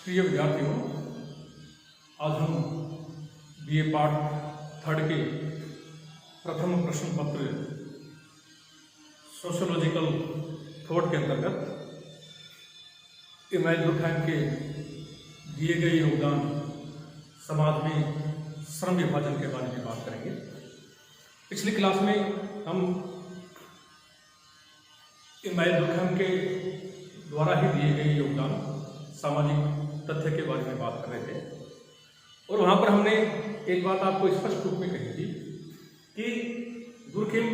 प्रिय विद्यार्थियों, आज हम बीए पार्ट थर्ड के प्रथम प्रश्न पत्र सोशियोलॉजिकल थॉट के अंतर्गत इमैनुअल दुर्कहेम के दिए गए योगदान समाज में श्रम विभाजन के बारे में बात करेंगे। पिछली क्लास में हम इमैनुअल दुर्कहेम के द्वारा ही दिए गए योगदान सामाजिक तथ्य के बारे में बात कर रहे थे और वहाँ पर हमने एक बात आपको स्पष्ट रूप में कही थी कि दुर्कहेम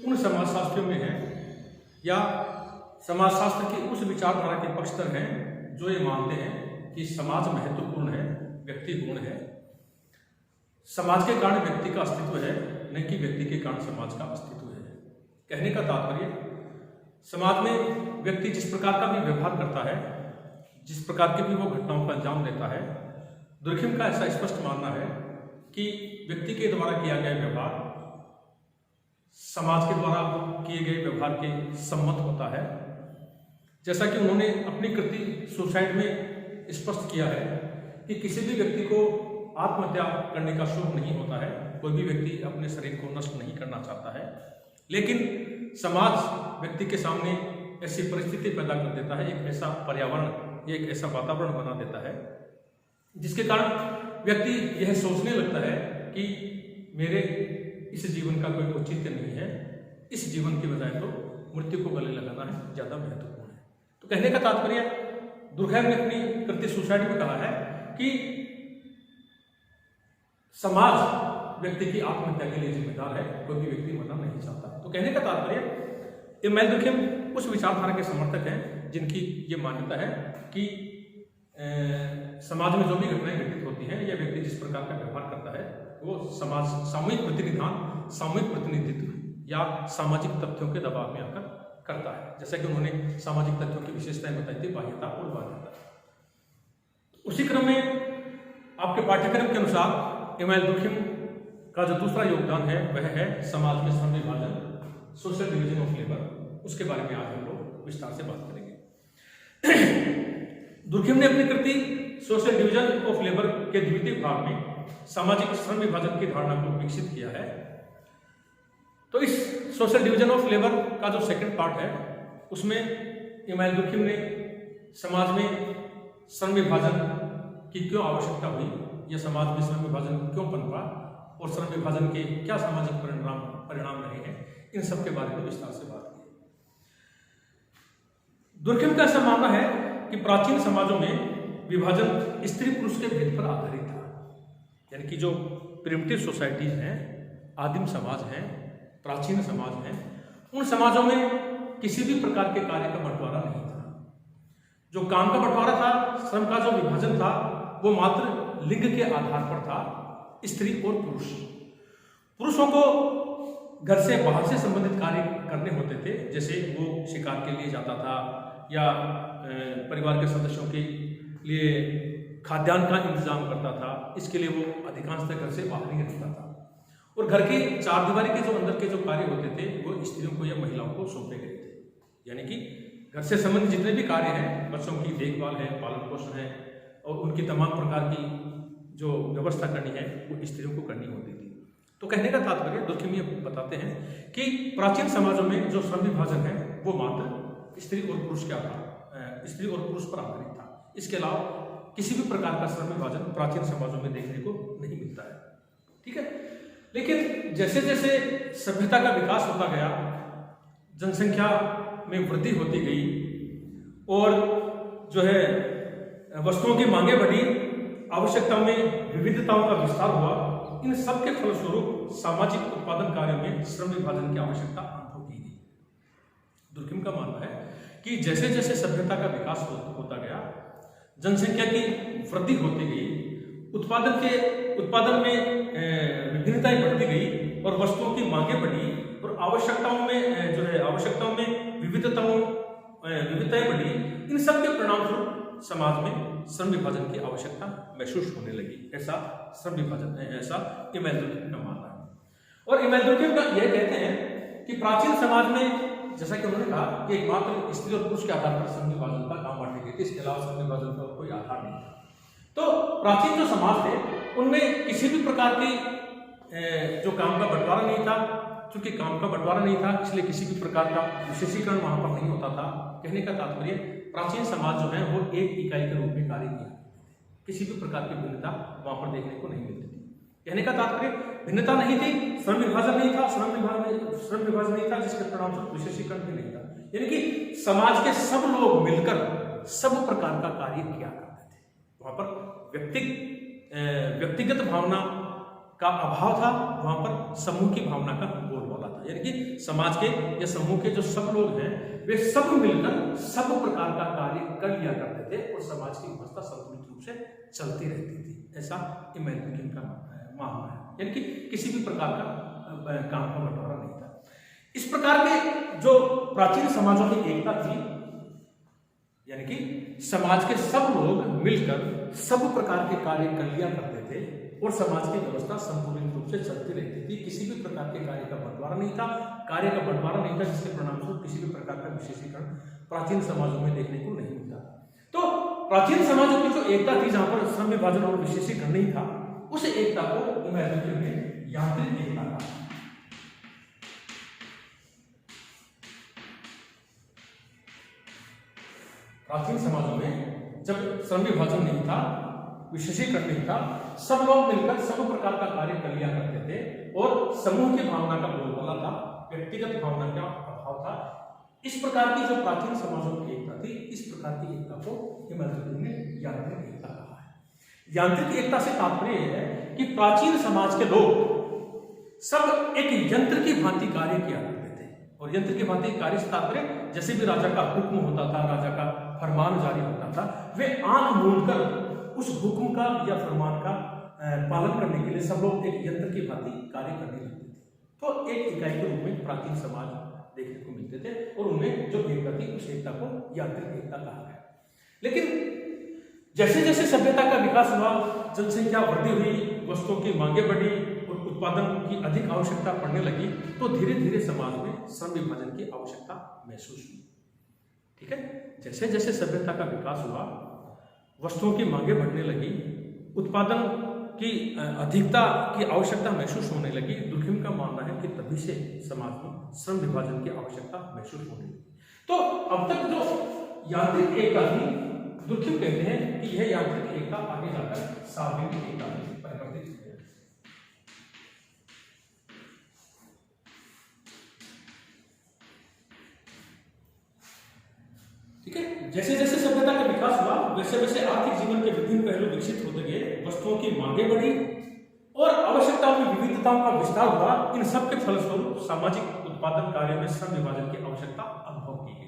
उन समाजशास्त्रियों में है या समाजशास्त्र की उस विचारधारा के पक्षधर हैं जो ये मानते हैं कि समाज महत्वपूर्ण है, व्यक्ति गुण है, समाज के कारण व्यक्ति का अस्तित्व है, न कि व्यक्ति के कारण समाज का अस्तित्व है। कहने का तात्पर्य, समाज में व्यक्ति जिस प्रकार का भी व्यवहार करता है, जिस प्रकार की भी वो घटनाओं का अंजाम देता है, दुर्कहेम का ऐसा स्पष्ट मानना है कि व्यक्ति के द्वारा किया गया व्यवहार समाज के द्वारा किए गए व्यवहार के सम्मत होता है। जैसा कि उन्होंने अपनी कृति सुसाइड में स्पष्ट किया है कि किसी भी व्यक्ति को आत्महत्या करने का शौक नहीं होता है, कोई भी व्यक्ति अपने शरीर को नष्ट नहीं करना चाहता है, लेकिन समाज व्यक्ति के सामने ऐसी परिस्थिति पैदा कर देता है, एक ऐसा पर्यावरण, एक ऐसा वातावरण बना देता है जिसके कारण व्यक्ति यह सोचने लगता है कि मेरे इस जीवन का कोई औचित्य नहीं है, इस जीवन की बजाय तो मृत्यु को गले लगाना है ज़्यादा महत्वपूर्ण है। तो कहने का तात्पर्य, दुर्कहेम ने अपनी कृति सुसाइड में कहा है कि समाज व्यक्ति की आत्महत्या के लिए जिम्मेदार है, कोई भी व्यक्ति मरना नहीं चाहता। तो कहने का तात्पर्य, इमैनुअल दुर्कहेम उस विचारधारा के समर्थक हैं जिनकी ये मान्यता है कि समाज में जो भी घटनाएं घटित होती हैं या व्यक्ति जिस प्रकार का व्यवहार करता है वो समाज सामूहिक प्रतिनिधित्व या सामाजिक तथ्यों के दबाव में आकर करता है। जैसा कि उन्होंने सामाजिक तथ्यों की विशेषताएं बताई थी, बाह्यता और बाध्यता। उसी क्रम में आपके पाठ्यक्रम के अनुसार इमैनुअल दुर्कहेम का जो दूसरा योगदान है वह है समाज में श्रम विभाजन, सोशल डिवीजन ऑफ लेबर। उसके बारे में आज हम लोग विस्तार से बात करेंगे। दुर्कहेम ने अपनी कृति सोशल डिवीजन ऑफ लेबर के द्वितीय भाग में सामाजिक श्रम विभाजन की धारणा को विकसित किया है। तो इस सोशल डिवीजन ऑफ लेबर का जो सेकंड पार्ट है उसमें इमैनुअल दुर्कहेम ने समाज में श्रम विभाजन की क्यों आवश्यकता हुई, या समाज में श्रम विभाजन क्यों पनपा और श्रम विभाजन के क्या सामाजिक परिणाम रहे हैं, इन सब के बारे में विस्तार से बात की। दुर्कहेम का ऐसा मानना है कि प्राचीन समाजों में विभाजन स्त्री पुरुष के भेद पर आधारित था। यानी कि जो प्रिमिटिव सोसाइटीज हैं, आदिम समाज हैं, प्राचीन समाज हैं, उन समाजों में किसी भी प्रकार के कार्य का बंटवारा नहीं था। जो काम का बंटवारा था, श्रम का जो विभाजन था, वो मात्र लिंग के आधार पर था, स्त्री और पुरुष। पुरुषों को घर से बाहर से संबंधित कार्य करने होते थे, जैसे वो शिकार के लिए जाता था या परिवार के सदस्यों के लिए खाद्यान्न का इंतजाम करता था। इसके लिए वो अधिकांशतः घर से बाहर ही रहता था और घर के चार दीवारी के जो अंदर के जो कार्य होते थे वो स्त्रियों को या महिलाओं को सौंपे गए थे। यानी कि घर से संबंधित जितने भी कार्य हैं, बच्चों की देखभाल है, पालन पोषण है और उनकी तमाम प्रकार की जो व्यवस्था करनी है वो स्त्रियों को करनी होती थी। तो कहने का तात्पर्य, दुर्कहेम ये बताते हैं कि प्राचीन समाजों में जो श्रम विभाजन है वो मात्र स्त्री और पुरुष पर आधारित था। इसके अलावा किसी भी प्रकार का श्रम विभाजन प्राचीन समाजों में देखने को नहीं मिलता है। ठीक है, लेकिन जैसे जैसे सभ्यता का विकास होता गया, जनसंख्या में वृद्धि होती गई और जो है वस्तुओं की मांगे बढ़ी, आवश्यकताओं में विविधताओं का विस्तार हुआ, इन सब के फलस्वरूप सामाजिक उत्पादन कार्य में श्रम विभाजन की आवश्यकता अनुभव की गई। दुर्कहेम का मानना है कि जैसे जैसे सभ्यता का विकास होता गया, जनसंख्या की वृद्धि होती गई, उत्पादन में विभिन्नताएं बढ़ती गई और वस्तुओं की मांगे बढ़ी और आवश्यकताओं में विविधताएं बढ़ी। इन सब के परिणाम स्वरूप समाज में श्रम विभाजन की आवश्यकता महसूस होने लगी। ऐसा इमैनुअल दुर्कहेम का मानना है। और इमैनुअल दुर्कहेम का यह कहते हैं कि प्राचीन समाज में जैसा कि उन्होंने कहा कि एकमात्र स्त्री और पुरुष के आधार पर श्रम विभाजन का काम बांटे गए थे, इसके अलावा श्रम विभाजन का कोई आधार नहीं था। तो प्राचीन जो समाज थे उनमें किसी भी प्रकार की जो काम का बंटवारा नहीं था। चूंकि काम का बंटवारा नहीं था इसलिए किसी भी प्रकार का विशेषीकरण वहां पर नहीं होता था। कहने का तात्पर्य प्राचीन समाज जो है वो एक इकाई के रूप में कार्य किया, किसी भी प्रकार की भिन्नता वहां पर देखने को नहीं मिलती थी। कहने का तात्पर्य भिन्नता नहीं थी, श्रम विभाजन नहीं था, श्रम विभाजन नहीं था, जिसके परिणामस्वरूप विशेषीकरण भी नहीं था। यानी कि समाज के सब लोग मिलकर सब प्रकार का कार्य किया करते थे। वहां पर व्यक्तिगत भावना का अभाव था, वहां पर समूह की भावना का बोलबाला था। यानी कि समाज के या समूह के जो सब लोग हैं वे सब मिलकर सब प्रकार का कार्य कर लिया करते थे और समाज की व्यवस्था संतुलित रूप से चलती रहती थी। ऐसा इमैनुअल का मानना है। यानी कि किसी भी प्रकार का काम का बंटवारा नहीं था। इस प्रकार के जो प्राचीन समाजों की एकता थी, यानी कि समाज के सब लोग मिलकर सब प्रकार के कार्य कर लिया करते थे और समाज की व्यवस्था संपूर्ण रूप से चलती रहती थी। किसी भी प्रकार के कार्य का बंटवारा नहीं था, जिसके परिणामस्वरूप किसी भी प्रकार का विशेषीकरण प्राचीन समाजों में देखने को नहीं मिलता। तो प्राचीन समाजों की जो एकता थी, जहां पर श्रम विभाजन और विशेषीकरण नहीं था, उस एकता को इमैनुअल ने यांत्रिक एकता कहा। प्राचीन समाजों में जब श्रम विभाजन नहीं था, विशेषीकरण नहीं था, सब लोग मिलकर सब प्रकार का कार्य कर लिया करते थे और समूह की भावना का बोलबाला था, व्यक्तिगत भावना का अभाव था। इस प्रकार की जो प्राचीन समाजों की एकता थी, इस प्रकार की एकता को इमैनुअल ने यांत्रिक एकता कहा है। यांत्रिक एकता से तात्पर्य है कि प्राचीन समाज के लोग सब एक यंत्र की भांति कार्य किया करते थे। और यंत्र की भांति कार्य से तात्पर्य जैसे भी राजा का हुक्म होता था, राजा का फरमान जारी होता था, वे आंख मूंदकर उस हुक्म का या फरमान का पालन करने के लिए सब लोग एक यंत्र की भांति कार्य करने लगते थे। तो एक इकाई के रूप में प्राचीन समाज देखने को मिलते थे और उनमें जो एकता थी उस एकता को यांत्रिक एकता कहा गया। लेकिन जैसे जैसे सभ्यता का विकास हुआ, जनसंख्या वृद्धि हुई, वस्तुओं की मांगे बढ़ी और उत्पादन की अधिक आवश्यकता पड़ने लगी, तो धीरे धीरे समाज में श्रम विभाजन की आवश्यकता महसूस हुई। ठीक है, जैसे जैसे सभ्यता का विकास हुआ, वस्तुओं की मांगे बढ़ने लगी, उत्पादन की अधिकता की आवश्यकता महसूस होने लगी। दुर्खिम का मानना है कि तभी से समाज में श्रम विभाजन की आवश्यकता महसूस होने लगी। तो अब तक जो यांत्रिक एकता थी, दुर्खिम कहते हैं कि यह यांत्रिक एकता आगे जाकर सार्वजनिक एकता में परिवर्तित हो गई। ठीक है, जैसे जैसे सभ्यता का विकास हुआ, वैसे वैसे आर्थिक जीवन के विभिन्न पहलू विकसित होते गए, वस्तुओं की मांगे बढ़ी और आवश्यकताओं में विविधताओं का विस्तार हुआ। इन सब के फलस्वरूप सामाजिक उत्पादन कार्य में श्रम विभाजन की आवश्यकता अनुभव की गई।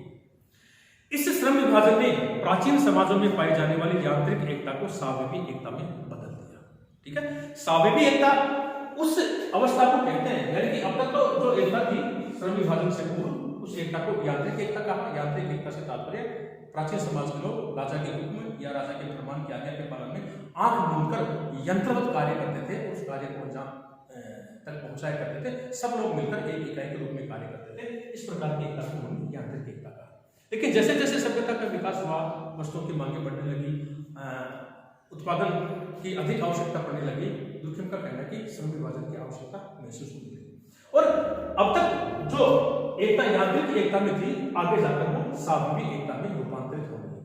इस श्रम विभाजन ने प्राचीन समाजों में पाई जाने वाली यांत्रिक एकता को स्वाभाविक एकता में बदल दिया। ठीक है, स्वाभाविक एकता उस अवस्था को कहते हैं, यानी कि अब तक तो जो एकता थी श्रम विभाजन से पूर्व, उस एकता को यांत्रिक एकता कहा। यांत्रिक एकता से तात्पर्य प्राचीन समाज के लोग राजा के हुक्म या राजा के फरमान की आज्ञा के पालन में आंख मूंदकर यंत्रवत कार्य करते थे, उस कार्य को अंजाम तक पहुंचाया करते थे। सब लोग मिलकर एक इकाई के रूप में कार्य करते थे। इस प्रकार की एकता को उन्होंने यांत्रिक एकता कहा। लेकिन जैसे जैसे सभ्यता का विकास हुआ, वस्तुओं की मांगे बढ़ने लगी, उत्पादन की अधिक आवश्यकता पड़ने लगी, दुर्खिम का कहना है कि श्रम विभाजन की आवश्यकता महसूस होने लगी। और अब तक जो एकता यांत्रिक एकता में थी, आगे जाकर वो स्वाभाविक एकता में रूपांतरित होने लगी।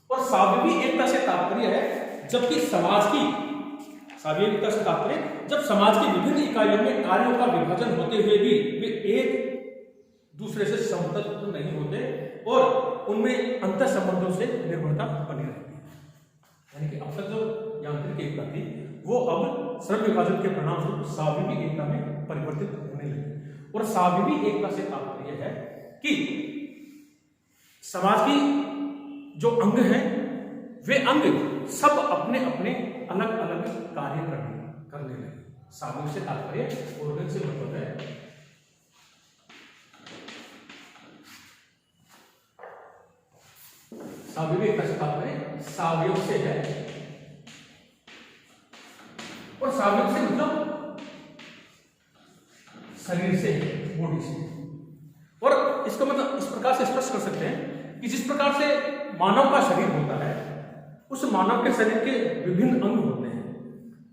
और स्वाभाविक एकता से तात्पर्य है जबकि समाज की स्वाभाविक एकता से तात्पर्य जब समाज की विभिन्न इकाइयों में कार्यों का विभाजन होते हुए भी वे एक दूसरे से संबद्ध नहीं होते और उनमें अंतर संबंधों से निर्भरता बनी रहती है। यानी कि अब तक जो यांत्रिक एकता थी वो अब श्रम विभाजन के परिणामस्वरूप स्वाभाविक एकता में परिवर्तित होने लगी। और स्वाभाविक एकता से तात्पर्य है कि समाज की जो अंग हैं वे अंग सब अपने अपने अलग अलग कार्य करने लगे। स्वाभाविक से तात्पर्य ऑर्गन से मतलब है स्वाभाविक एकता से तात्पर्य सावयव से है और स्वाभाविक से मतलब शरीर से, बॉडी से। और इसको इसका मतलब इस प्रकार से स्पष्ट कर सकते हैं कि जिस प्रकार से मानव का शरीर होता है, उस मानव के शरीर के विभिन्न अंग होते हैं,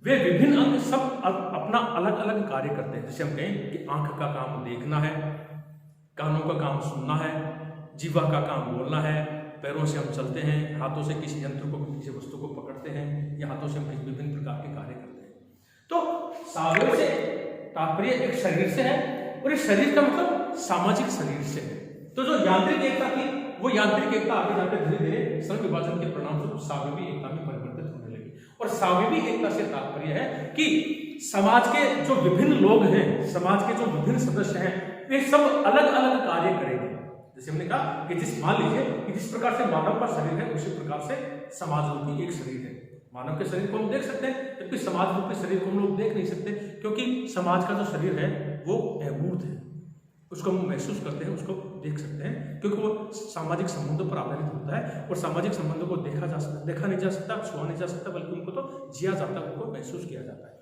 वे विभिन्न अंग सब अपना अलग अलग कार्य करते हैं। जैसे हम कहें कि आंख का काम देखना है, कानों का काम सुनना है, जीवा का काम बोलना है, पैरों से हम चलते हैं, हाथों से किसी यंत्र को किसी वस्तु को पकड़ते हैं, या हाथों से हम विभिन्न प्रकार के कार्य करते हैं। तो सावयव से तात्पर्य एक शरीर से है, और इस शरीर का मतलब सामाजिक शरीर से है। तो जो यांत्रिक एकता थी, वो यांत्रिक एकता आगे जाकर धीरे धीरे श्रम विभाजन के परिणामस्वरूप सावयवी एकता में परिवर्तित होने लगी। और सावयवी एकता से तात्पर्य है कि समाज के जो विभिन्न लोग हैं, समाज के जो विभिन्न सदस्य हैं, वे सब अलग अलग कार्य करेंगे। जैसे हमने कहा कि मान लीजिए कि जिस प्रकार से मानव का शरीर है, उसी प्रकार से समाज रूपी एक शरीर है। मानव के शरीर को हम देख सकते हैं, जबकि समाज रूपी शरीर को हम लोग देख नहीं सकते, क्योंकि समाज का जो शरीर है वो अमूर्त है, उसको हम महसूस करते हैं, उसको देख सकते हैं, क्योंकि वो सामाजिक संबंधों पर आधारित होता है। और सामाजिक संबंधों को देखा नहीं जा सकता, छुआ नहीं जा सकता, बल्कि उनको तो जिया जाता है, उनको महसूस किया जाता है।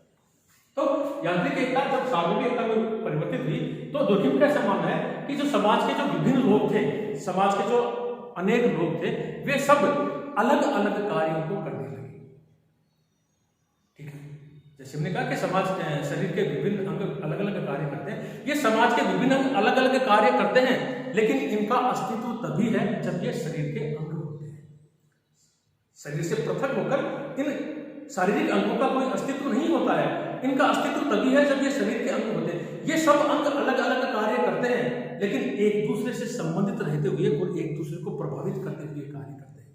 तो यांत्रिक एकता जब सावयवी एकता में परिवर्तित हुई, तो दुर्खिम का ऐसा मानना है कि जो समाज के जो विभिन्न लोग थे, समाज के जो अनेक लोग थे, वे सब अलग अलग कार्यों को करने लगे। ठीक है, जैसे हमने कहा कि समाज शरीर के विभिन्न अंग अलग अलग कार्य करते हैं, ये समाज के विभिन्न अंग अलग अलग कार्य करते हैं, लेकिन इनका अस्तित्व तभी है जब ये शरीर के अंग होते हैं। शरीर से पृथक होकर इन शारीरिक अंगों का कोई अस्तित्व नहीं होता है, इनका अस्तित्व तभी है जब ये शरीर के अंग होते हैं। ये सब अंग अलग अलग कार्य करते हैं, लेकिन एक दूसरे से संबंधित रहते हुए और एक दूसरे को प्रभावित करते हुए कार्य करते हैं।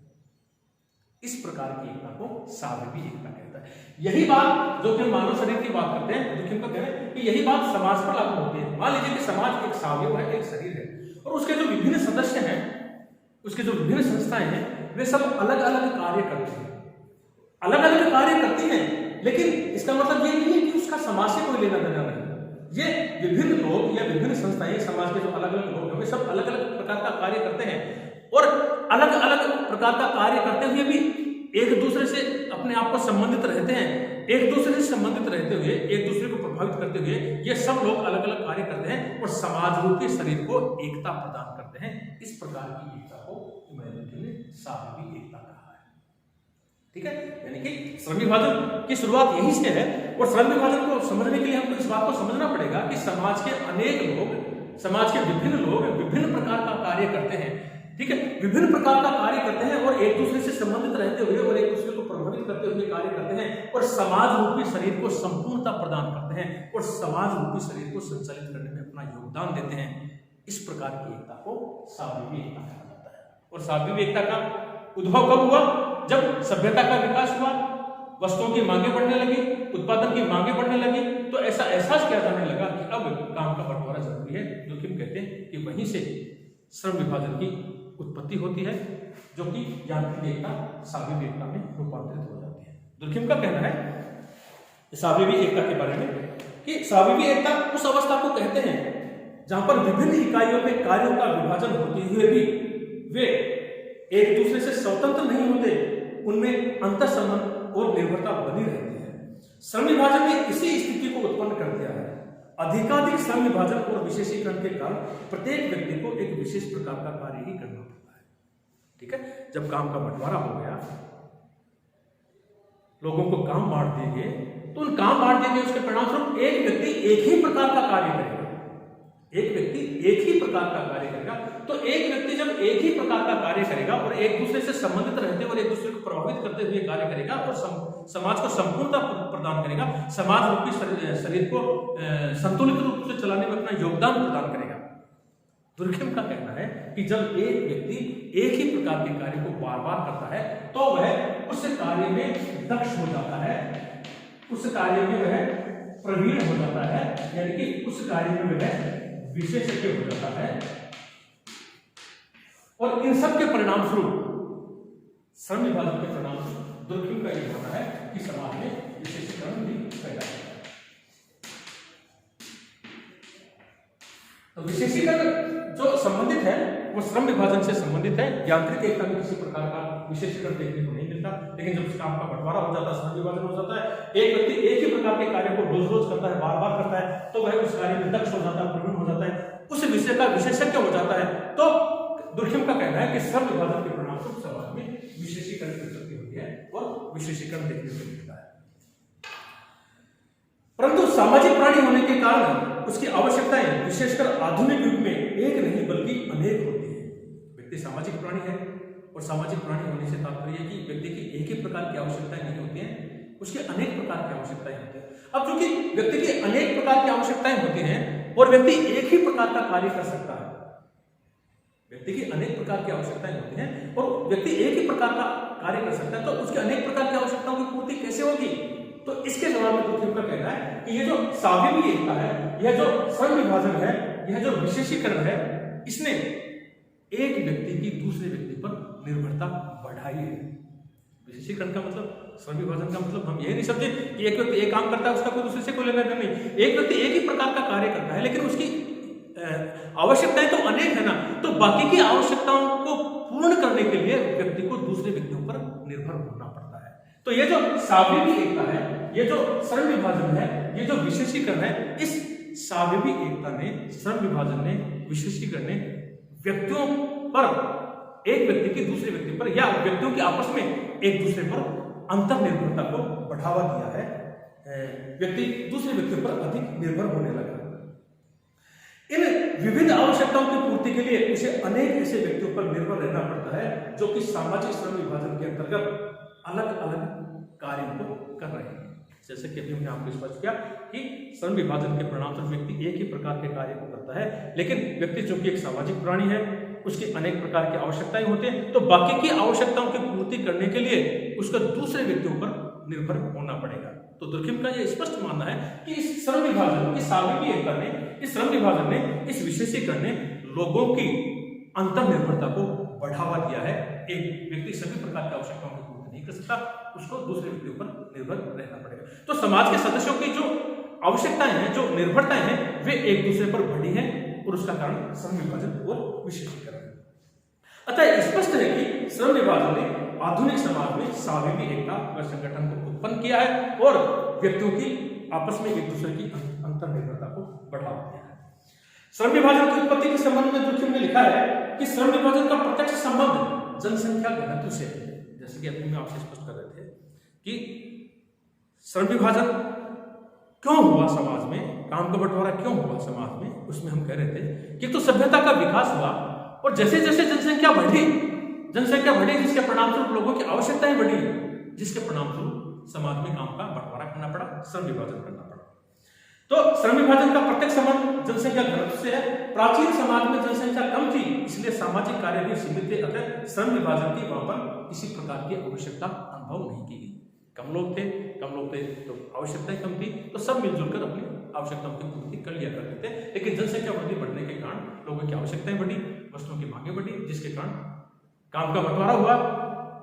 इस प्रकार की एकता को सावयवी एकता कहता है। यही बात जो कि मानव शरीर की बात करते हैं, दुर्खिम का कहना है कि यही बात समाज पर लागू होती है। मान लीजिए कि समाज एक सावयव है, एक शरीर है, और उसके जो विभिन्न सदस्य हैं, उसके जो विभिन्न संस्थाएं हैं, वे सब अलग अलग कार्य करते हैं, अलग अलग कार्य करती हैं, लेकिन इसका मतलब ये नहीं है कि उसका समाज से कोई लेना देना नहीं। ये विभिन्न लोग या विभिन्न संस्थाएं, समाज के जो अलग अलग लोग हैं, वे सब अलग अलग प्रकार का कार्य करते हैं, और अलग अलग प्रकार का कार्य करते हुए भी एक दूसरे से अपने आप को संबंधित रहते हैं। एक दूसरे से संबंधित रहते हुए, एक दूसरे को प्रभावित करते हुए ये सब लोग अलग अलग कार्य करते हैं और समाज रूपी शरीर को एकता प्रदान करते हैं। इस प्रकार की एकता को ने सावयवी एकता कहा है। ठीक है, यानी कि श्रम विभाजन की शुरुआत यहीं से है, और श्रम विभाजन को समझने के लिए हमको इस बात को समझना पड़ेगा कि समाज के अनेक लोग, समाज के विभिन्न लोग विभिन्न प्रकार का कार्य करते हैं। ठीक है, विभिन्न प्रकार का कार्य करते हैं और एक दूसरे से संबंधित रहते हुए और एक दूसरे को प्रभावित करते हुए कार्य करते हैं, और समाज रूपी शरीर को संपूर्णता प्रदान करते हैं, और समाज रूपी शरीर को संचालित करने में अपना योगदान देते हैं। इस प्रकार की एकता को सावयवी एकता कहा जाता है। और सावयवी एकता का उद्भव कब हुआ? जब सभ्यता का विकास हुआ, वस्तुओं की मांगे बढ़ने लगी, उत्पादन की मांगे बढ़ने लगी, तो ऐसा एहसास किया जाने लगा कि अब काम का बंटवारा जरूरी है। दुर्खिम कहते हैं कि वहीं से श्रम विभाजन की उत्पत्ति होती है, जो कि यांत्रिक एकता सावयवी एकता में रूपांतरित हो जाती है। दुर्खिम का कहना है सावयवी एकता के बारे में कि सावयवी एकता उस अवस्था को कहते हैं जहां पर विभिन्न इकाइयों में कार्यों का विभाजन होते हुए भी वे एक दूसरे से स्वतंत्र नहीं होते, उनमें अंतर संबंध और निर्भरता बनी रहती है। श्रम विभाजन ने इसी स्थिति को उत्पन्न कर दिया है। अधिकाधिक श्रम विभाजन और विशेषीकरण के कारण प्रत्येक व्यक्ति को एक विशेष प्रकार का कार्य ही करना पड़ता है। ठीक है, जब काम का बंटवारा हो गया, लोगों को काम बांट दिए गए, तो उन काम बांट दिए गए उसके परिणामस्वरूप एक व्यक्ति एक ही प्रकार का कार्य करेगा। एक व्यक्ति एक ही प्रकार का कार्य करेगा, तो एक व्यक्ति जब एक ही प्रकार का कार्य करेगा और एक दूसरे से संबंधित रहते और एक दूसरे को प्रभावित करते हुए कार्य करेगा और समाज को संपूर्णता प्रदान करेगा, समाज रूपी शरीर को संतुलित रूप से चलाने में अपना योगदान प्रदान करेगा। दुर्खिम का कहना है कि जब एक व्यक्ति एक ही प्रकार के कार्य को बार बार करता है, तो वह उस कार्य में दक्ष हो जाता है, उस कार्य में वह प्रवीण हो जाता है, यानी कि उस कार्य में वह विशेषज्ञ हो जाता है। और इन सब के परिणाम स्वरूप श्रम विभाजन के परिणाम स्वरूप दुर्खिम का यह मानना है कि समाज में विशेषीकरण भी पैदा होता है। तो विशेषीकरण जो संबंधित है वो श्रम विभाजन से संबंधित है। यांत्रिक एकता में किसी प्रकार का विशेषीकरण देखने को नहीं मिलता, लेकिन जब काम का बंटवारा हो जाता है, श्रम विभाजन हो जाता है, एक व्यक्ति एक ही प्रकार के कार्य को रोज रोज करता है, बार बार करता है, तो वह उस कार्य में दक्ष हो जाता है, प्रवीण हो जाता है, उस विषय का विशेषज्ञ हो जाता है। दुर्खिम का कहना है कि श्रम विभाजन के परिणामस्वरूप समाज में विशेषीकरण की प्रवृत्ति होती है और विशेषीकरण देखने को मिलता है। परंतु सामाजिक प्राणी होने के कारण उसकी आवश्यकताएं विशेषकर आधुनिक युग में एक नहीं बल्कि अनेक होती है। व्यक्ति सामाजिक प्राणी है और सामाजिक प्राणी होने से तात्पर्य है कि व्यक्ति की एक ही प्रकार की आवश्यकताएं नहीं होती हैं, उसके अनेक प्रकार की आवश्यकताएं होती हैं। अब चूंकि व्यक्ति की अनेक प्रकार की आवश्यकताएं होती हैं और व्यक्ति एक ही प्रकार का कार्य कर सकता है, व्यक्ति की अनेक प्रकार की आवश्यकताएं होती हैं और व्यक्ति एक ही प्रकार का कार्य कर सकता है, तो उसकी अनेक प्रकार की आवश्यकताओं की पूर्ति कैसे होगी? तो इसके जवाब में दुर्खिम का कहना है कि ये जो साविवी एकता है, यह जो श्रम विभाजन है, यह जो विशेषीकरण है, इसने एक व्यक्ति की दूसरे व्यक्ति पर निर्भरता बढ़ाई है। विशेषीकरण का मतलब, श्रम विभाजन का मतलब हम ये नहीं समझे कि एक व्यक्ति एक काम करता है, उसका कोई दूसरे से कोई लेना देना नहीं। एक व्यक्ति एक ही प्रकार का कार्य करता है, लेकिन उसकी आवश्यकताएं तो अनेक है ना, तो बाकी की आवश्यकताओं को पूर्ण करने के लिए व्यक्ति को दूसरे व्यक्तियों पर निर्भर होना पड़ता है। तो ये जो साविवी एकता है, ये जो श्रम विभाजन है, ये जो विशेषीकरण है, इस साविवी एकता ने, श्रम विभाजन ने, विशेषीकरण ने व्यक्तियों पर, एक व्यक्ति की दूसरे व्यक्ति पर या व्यक्तियों के आपस में एक दूसरे पर अंतर निर्भरता को बढ़ावा दिया है। व्यक्ति दूसरे व्यक्ति पर अधिक निर्भर होने लगा। इन विविध आवश्यकताओं की पूर्ति के लिए उसे अनेक ऐसे व्यक्तियों पर निर्भर रहना पड़ता है जो कि सामाजिक श्रम विभाजन के अंतर्गत अलग अलग कार्यों को कर रहे हैं। जैसे कि अभी हमने आपको स्पष्ट किया कि श्रम विभाजन के परिणामस्वरूप व्यक्ति एक ही प्रकार के कार्य को करता है, लेकिन व्यक्ति चूंकि एक सामाजिक प्राणी है, उसकी अनेक प्रकार की आवश्यकताएं होती हैं, तो बाकी की आवश्यकताओं की पूर्ति करने के लिए उसका दूसरे व्यक्तियों पर निर्भर होना पड़ेगा। तो दुर्खिम का यह स्पष्ट मानना है कि इस श्रम विभाजन, इस साविवी एकता ने, इस श्रम विभाजन ने, इस विशेषीकरण ने लोगों की अंतर निर्भरता को बढ़ावा दिया है। एक व्यक्ति सभी प्रकार की आवश्यकताओं की पूर्ति नहीं कर सकता, उसको दूसरे व्यक्तियों पर निर्भर रहना पड़ेगा। तो समाज के सदस्यों की जो आवश्यकताएं हैं, जो निर्भरताएं हैं, वे एक दूसरे पर बढ़ी हैं और उसका कारण श्रम विभाजन और विशेषीकरण है। अतः स्पष्ट है कि श्रम विभाजन ने आधुनिक समाज में साविवी एकता व संगठन को उत्पन्न किया है और व्यक्तियों की आपस में एक दूसरे की अंतर निर्भरता को बढ़ावा दिया है। श्रम विभाजन की उत्पत्ति के संबंध में दुर्खिम ने लिखा है कि श्रम विभाजन का प्रत्यक्ष संबंध जनसंख्या घनत्व से है। जैसे कि अभी मैं आपसे स्पष्ट कर रहे थे कि श्रम विभाजन क्यों हुआ समाज में, काम का बंटवारा क्यों हुआ समाज में, उसमें हम कह रहे थे कि तो सभ्यता का विकास हुआ और जैसे जैसे जनसंख्या बढ़ी, जिसके परिणामस्वरूप लोगों की आवश्यकताएं बढ़ी, जिसके परिणामस्वरूप समाज में काम का बंटवारा करना पड़ा, श्रम विभाजन करना पड़ा। तो श्रम विभाजन का प्रत्यक्ष संबंध जनसंख्या घनत्व से है। प्राचीन समाज में जनसंख्या कम थी, इसलिए सामाजिक कार्य भी सीमित थे, अतः श्रम विभाजन की वहां पर किसी प्रकार की आवश्यकता अनुभव नहीं की गई। कम लोग थे तो आवश्यकताएं कम थी, तो सब मिलजुल कर अपनी आवश्यकताओं की पूर्ति कर लिया करते थे। लेकिन जनसंख्या वृद्धि बढ़ने के कारण लोगों की आवश्यकताएं बढ़ी, वस्तुओं की मांगे बढ़ी, जिसके कारण काम का बंटवारा हुआ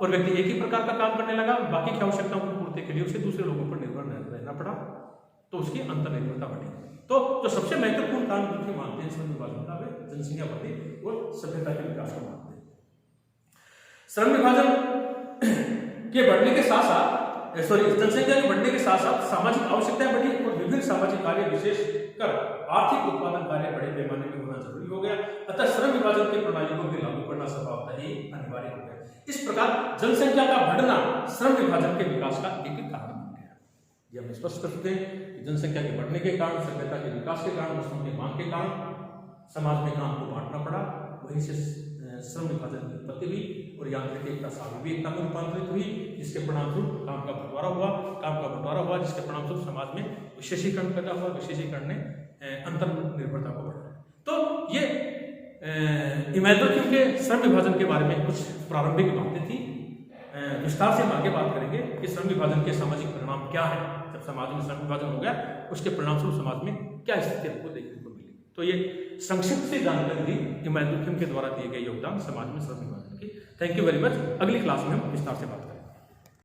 और व्यक्ति एक ही प्रकार का काम करने लगा। बाकी की आवश्यकताओं की पूर्ति के लिए उसे दूसरे लोगों पर निर्भर रहना पड़ा, तो उसकी अंतर निर्भरता बढ़ी। तो जो सबसे महत्वपूर्ण कारण दुर्खिम मानते हैं श्रम विभाजन का, वे जनसंख्या बढ़ी और सभ्यता के विकास को मानते हैं। श्रम विभाजन के बढ़ने के साथ साथ जनसंख्या के बढ़ने के साथ साथ सामाजिक आवश्यकताएं बढ़ी और विभिन्न सामाजिक कार्य, विशेषकर आर्थिक उत्पादन कार्य बड़े पैमाने में होना जरूरी हो गया। अतः श्रम विभाजन की प्रणाली को भी लागू करना स्वभावतः ही अनिवार्य हो गया। इस प्रकार जनसंख्या का बढ़ना श्रम विभाजन के विकास का एक कारण बन गया। ये हम स्पष्ट कर चुके हैं कि जनसंख्या के बढ़ने के कारण, सभ्यता के विकास के कारण, वस्तुओं की मांग के कारण समाज में काम को बांटना पड़ा। वहीं से श्रम विभाजन की उत्पत्ति हुई और यांत्रिक एकता साविवी एकता में रूपांतरित हुई, जिसके परिणामस्वरूप काम का बंटवारा हुआ, जिसके परिणामस्वरूप समाज में विशेषीकरण पैदा हुआ। विशेषीकरण ने अंतर निर्भरता को बढ़ाया। तो ये इमैनुअल दुर्खिम के श्रम विभाजन के बारे में कुछ प्रारंभिक बातें थी। विस्तार से हम आगे बात करेंगे कि श्रम विभाजन के सामाजिक परिणाम क्या है। जब समाज में श्रम विभाजन हो गया, उसके परिणामस्वरूप समाज में क्या स्थिति हमको देखने को मिली। तो ये संक्षिप्त से जानकारी दी इमैनुअल दुर्खिम के द्वारा दिए गए योगदान समाज में श्रम विभाजन की। Thank you very much. अगली क्लास में हम विस्तार से बात करेंगे।